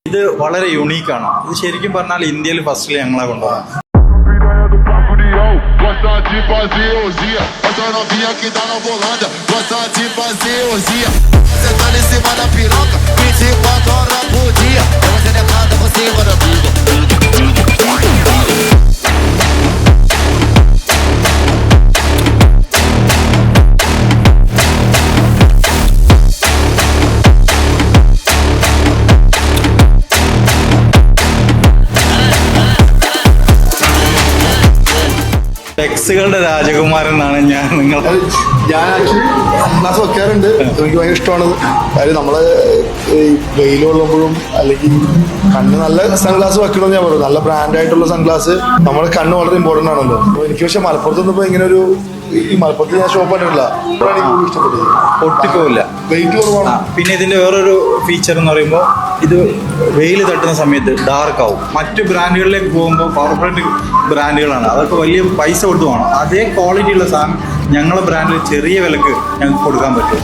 ഇത് വളരെ യുണീക്കാണ്. ഇത് ശരിക്കും പറഞ്ഞാൽ ഇന്ത്യയിൽ ഫസ്റ്റിൽ ഞങ്ങളെ കൊണ്ടുപോകാം. Gosta de fazer orgia, essa novinha que tá na Volândia. Gosta de fazer orgia. Você tá em cima da piroca, 24 horas por dia. Você levanta por cima da piroca. ടെക്സുകളുടെ രാജകുമാരൻ എന്നാണ് ഞാൻ ആക്ച്വലി സൺഗ്ലാസ് വെക്കാറുണ്ട്. എനിക്ക് ഭയങ്കര ഇഷ്ടമാണ്. കാര്യം നമ്മള് വെയിൽ കൊള്ളുമ്പോഴും അല്ലെങ്കിൽ കണ്ണ് നല്ല സൺഗ്ലാസ് വെക്കണമെന്ന് ഞാൻ പറയും. നല്ല ബ്രാൻഡായിട്ടുള്ള സൺഗ്ലാസ് നമ്മുടെ കണ്ണ് വളരെ ഇമ്പോർട്ടൻ്റ് ആണല്ലോ. അപ്പോൾ എനിക്ക് പക്ഷേ മലപ്പുറത്ത് നിന്നപ്പോൾ ഇങ്ങനെ ഒരു ഈ മലപ്പുറത്ത് ഞാൻ ഷോപ്പ് കണ്ടിട്ടില്ല. അപ്പോഴാണ് എനിക്ക് ഇഷ്ടപ്പെട്ടത്. ഒട്ടിപ്പോവില്ല, വെയിറ്റ് കുറവാണ്. പിന്നെ ഇതിന്റെ വേറൊരു ഫീച്ചർ എന്ന് പറയുമ്പോൾ ഇത് വെയിൽ തട്ടുന്ന സമയത്ത് ഡാർക്ക് ആവും. മറ്റ് ബ്രാൻഡുകളിലേക്ക് പോകുമ്പോൾ കോർപ്പറേറ്റ് ബ്രാൻഡുകളാണ്, അതൊക്കെ വലിയ പൈസ കൊടുത്ത് വേണം. അതേ ക്വാളിറ്റിയുള്ള സാധനം ഞങ്ങളുടെ ബ്രാൻഡിൽ ചെറിയ വിലക്ക് ഞങ്ങൾക്ക് കൊടുക്കാൻ പറ്റും.